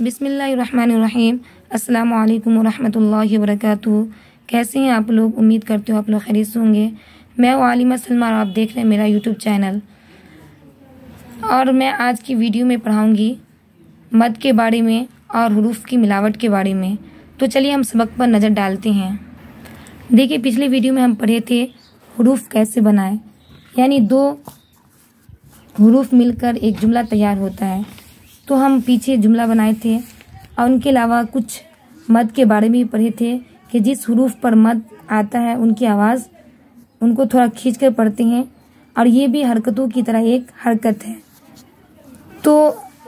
बिस्मिल्लाहिर्रहमानिर्रहीम। अस्सलामु अलैकुम वरहमतुल्लाहि वबरकातुहू। कैसे हैं आप लोग? उम्मीद करते हो आप लोग खैरियत से होंगे। मैं हूँ आलिमा सलमा और आप देख रहे हैं मेरा यूट्यूब चैनल। और मैं आज की वीडियो में पढ़ाऊँगी मद के बारे में और हुरूफ की मिलावट के बारे में। तो चलिए हम सबक पर नज़र डालते हैं। देखिए, पिछले वीडियो में हम पढ़े थे हुरूफ कैसे बनाएं, यानी दो हुरूफ मिलकर एक जुमला तैयार होता है। तो हम पीछे जुमला बनाए थे और उनके अलावा कुछ मद के बारे में भी पढ़े थे कि जिस हुरूफ पर मद आता है उनकी आवाज़ उनको थोड़ा खींच कर पढ़ते हैं और ये भी हरकतों की तरह एक हरकत है। तो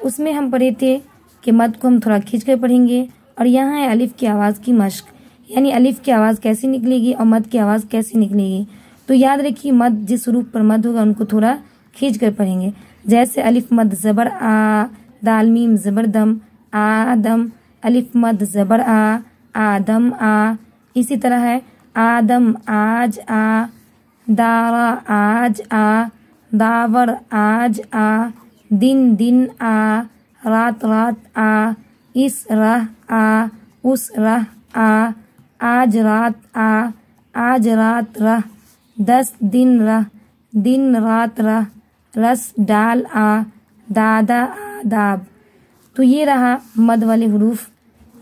उसमें हम पढ़े थे कि मद को हम थोड़ा खींच कर पढ़ेंगे। और यहाँ है अलिफ की आवाज़ की मश्क, यानी अलिफ की आवाज़ कैसी निकलेगी और मद की आवाज़ कैसी निकलेगी। तो याद रखिए, मद जिस हुरूफ पर मद होगा उनको थोड़ा खींच कर पढ़ेंगे। जैसे अलिफ मद ज़बर आ, दाल मीम ज़बर दम, आदम। अलिफ मद ज़बर आ, आदम आ। इसी तरह है आदम आज आ, दारा आज आ, दावर आज आ, दिन दिन आ, रात रात आ, इस राह आ, उस राह आ, आज रात आ, आज रात रह, 10 दिन रह, दिन रात रह, रस डाल आ, दादा आदाब। तो ये रहा मद वाले हुरूफ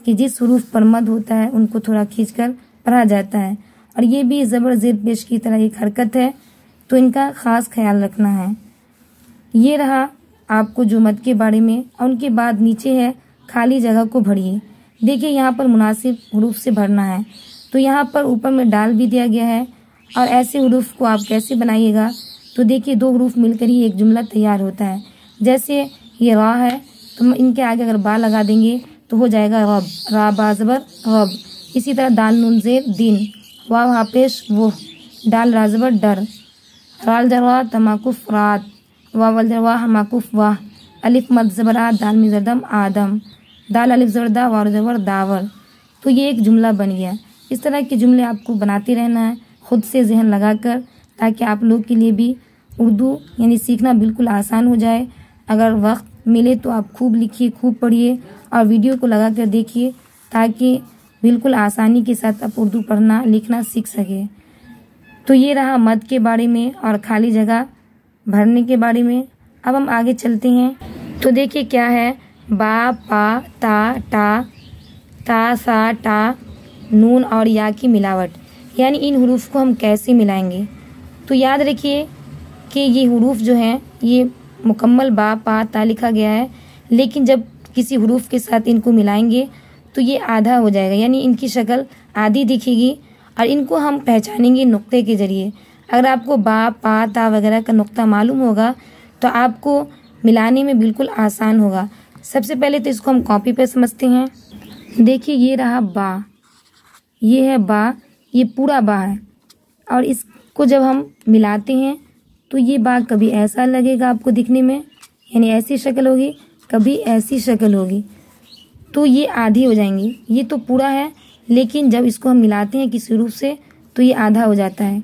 कि जिस हुरूफ पर मद होता है उनको थोड़ा खींचकर पढ़ा जाता है। और ये भी ज़बर ज़ेर पेश की तरह एक हरकत है, तो इनका ख़ास ख्याल रखना है। ये रहा आपको जो मद के बारे में। और उनके बाद नीचे है खाली जगह को भरिए। देखिए, यहाँ पर मुनासिब हुरूफ से भरना है। तो यहाँ पर ऊपर में डाल भी दिया गया है। और ऐसे हुरूफ को आप कैसे बनाइएगा, तो देखिए दो हुरूफ मिलकर ही एक जुमला तैयार होता है। जैसे ये रा है, तो इनके आगे अगर बा लगा देंगे तो हो जाएगा रब, रा बा ज़बर रब। इसी तरह दाल नून ज़ेर दिन, वाव हा पेश वो, डाल रा ज़बर डर, राल जरवा तमाकुफ रात, वावल जरवा हमाकुफ वाह। अलिफ मद ज़बर आ, दाल में ज़रदम आदम, दाल अलिफ ज़बर दा, वार ज़बर दावर। तो ये एक जुमला बन गया। इस तरह के जुमले आपको बनाते रहना है खुद से जहन लगाकर, ताकि आप लोग के लिए भी उर्दू यानी सीखना बिल्कुल आसान हो जाए। अगर वक्त मिले तो आप खूब लिखिए, खूब पढ़िए और वीडियो को लगा कर देखिए, ताकि बिल्कुल आसानी के साथ आप उर्दू पढ़ना लिखना सीख सके। तो ये रहा मद के बारे में और खाली जगह भरने के बारे में। अब हम आगे चलते हैं। तो देखिए क्या है, बा पा ता टा, ता सा टा, नून और या की मिलावट, यानी इन हुरूफ को हम कैसे मिलाएंगे। तो याद रखिए कि ये हुरूफ जो हैं ये मुकम्मल बा पा ता लिखा गया है, लेकिन जब किसी हुरूफ के साथ इनको मिलाएंगे तो ये आधा हो जाएगा, यानी इनकी शक्ल आधी दिखेगी। और इनको हम पहचानेंगे नुक्ते के ज़रिए। अगर आपको बा पा ता वगैरह का नुक्ता मालूम होगा तो आपको मिलाने में बिल्कुल आसान होगा। सबसे पहले तो इसको हम कॉपी पे समझते हैं। देखिए, ये रहा बा, ये है बा, ये पूरा बा है। और इसको जब हम मिलाते हैं तो ये बा कभी ऐसा लगेगा आपको दिखने में, यानी ऐसी शक्ल होगी, कभी ऐसी शक्ल होगी। तो ये आधी हो जाएंगी। ये तो पूरा है, लेकिन जब इसको हम मिलाते हैं किसी रूप से तो ये आधा हो जाता है।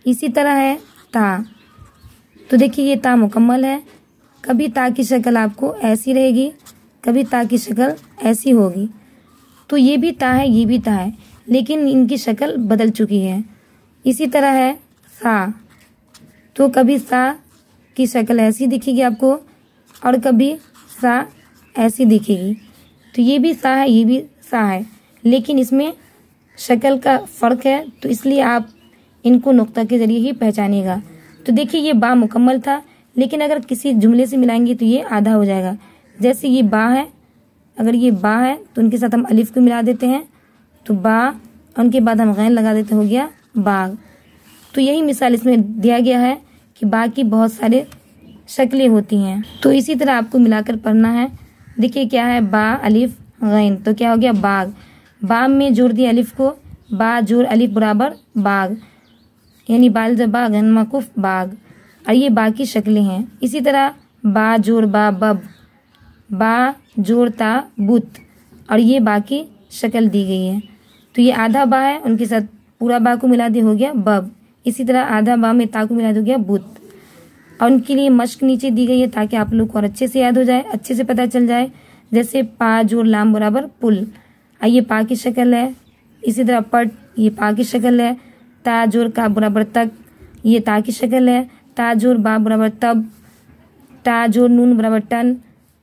इसी तरह है ता। तो देखिए, ये ता मुकम्मल है। कभी ता की शक्ल आपको ऐसी रहेगी, कभी ता की शक्ल ऐसी होगी। तो ये भी ता है, ये भी ता है, लेकिन इनकी शक्ल बदल चुकी है। इसी तरह है सा। तो कभी सा की शक्ल ऐसी दिखेगी आपको और कभी सा ऐसी दिखेगी। तो ये भी सा है, ये भी सा है, लेकिन इसमें शक्ल का फ़र्क है, तो इसलिए आप इनको नुक्ता के ज़रिए ही पहचानिएगा। तो देखिए, ये बा मुकम्मल था, लेकिन अगर किसी जुमले से मिलाएंगे तो ये आधा हो जाएगा। जैसे ये बा है, अगर ये बा है तो उनके साथ हम अलिफ को मिला देते हैं, तो बा, उनके बाद हम गैन लगा देते, हो गया बाग। तो यही मिसाल इसमें दिया गया है कि बा की बहुत सारे शक्लें होती हैं। तो इसी तरह आपको मिलाकर पढ़ना है। देखिए क्या है, बा अलिफ गैन, तो क्या हो गया बाग। बा में जोड़ दिया अलिफ को, बा जोड़ अलिफ बराबर बाग, यानी बाल जबा गन मकुफ बाग। और ये बा की शक्लें हैं। इसी तरह बा जोड़ बा बब, बा जोड़ ता बुत, और ये बा की शक्ल दी गई है। तो ये आधा बा है, उनके साथ पूरा बा को मिला दिया, हो गया बब। इसी तरह आधा बा में ता को मिला दिया, हो गया बुत। और उनके लिए मश्क नीचे दी गई है ताकि आप लोग को और अच्छे से याद हो जाए, अच्छे से पता चल जाए। जैसे पा जोड़ लाम बराबर पुल, ये पा की शक्ल है। इसी तरह पट, ये पा की शक्ल है। ता जोड़ का बराबर तक, ये ता की शक्ल है। ता जोड़ बा बराबर तब, टा जोड़ नून बराबर टन,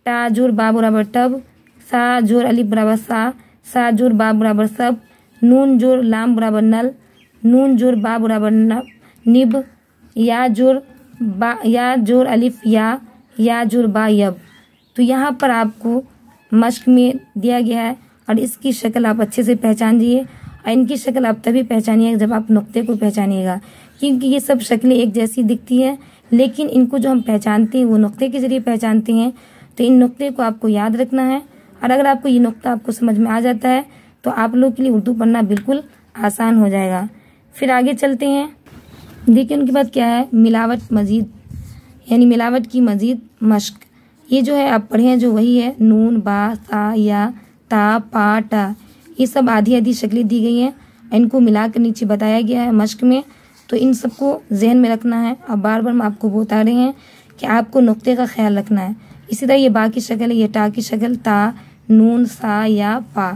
टा जोड़ बा बराबर तब। सा जोड़ अलिफ बराबर सा जोड़ बा बराबर सब। नून जोड़ लाम बराबर नल, नून जोड़ बा बराबर निब। या जोड़ अलिफ या जोड़ बा यब। तो यहाँ पर आपको मश्क में दिया गया है और इसकी शक्ल आप अच्छे से पहचान दिए। और इनकी शक्ल आप तभी पहचानिएगा जब आप नुक्ते को पहचानिएगा, क्योंकि ये सब शक्लें एक जैसी दिखती है, लेकिन इनको जो हम पहचानते हैं वो नुक्ते के जरिए पहचानते हैं। तो इन नुक्ते को आपको याद रखना है, और अगर आपको ये नुक्ता आपको समझ में आ जाता है तो आप लोग के लिए उर्दू पढ़ना बिल्कुल आसान हो जाएगा। फिर आगे चलते हैं। देखिए उनके बाद क्या है, मिलावट मजीद, यानी मिलावट की मजीद मश्क। ये जो है आप पढ़े हैं जो वही है, नून बा सा या ता पा टा, ये सब आधी आधी शक्लें दी गई हैं, इनको मिलाकर नीचे बताया गया है मश्क में। तो इन सबको जहन में रखना है। अब बार बार हम आपको बता रहे हैं कि आपको नुक्ते का ख्याल रखना है। इसी तरह ये बा की शक्ल है, ये टा की शक्ल, ता नून सा या पा।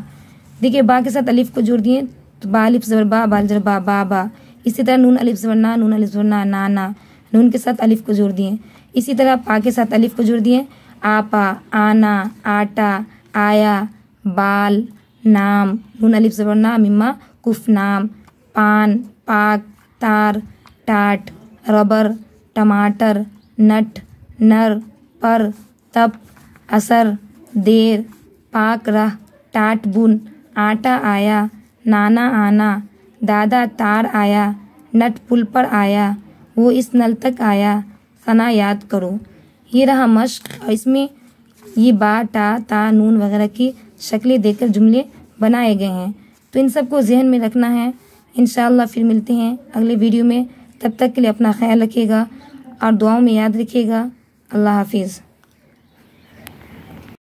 देखिए बा के साथ अलिफ को जोड़ दिए तो बा अलिफ ज़बर बा, बाल जर बा बा बा। इसी तरह नून अलिफ ज़बर ना, नून अलिफ ज़बर ना ना ना, नून के साथ अलिफ को जोड़ दिए। इसी तरह पा के साथ अलिफ को जोड़ दिए, आपा आना आटा आया बाल नाम, नून अलिफ ज़बर ना मिम्मा कुफ नाम, पान पाक तार टाट रबर टमाटर नट नर पर तप असर देर पाक रह टाट बुन आटा आया नाना आना दादा तार आया नट पुल पर आया वो इस नल तक आया सना याद करो। ये रहा मश्क, और इसमें ये बा टा ता नून वगैरह की शक्लें देकर जुमले बनाए गए हैं। तो इन सबको जहन में रखना है। इंशाअल्लाह फिर मिलते हैं अगले वीडियो में। तब तक के लिए अपना ख्याल रखिएगा और दुआओं में याद रखिएगा। अल्लाह हाफिज़।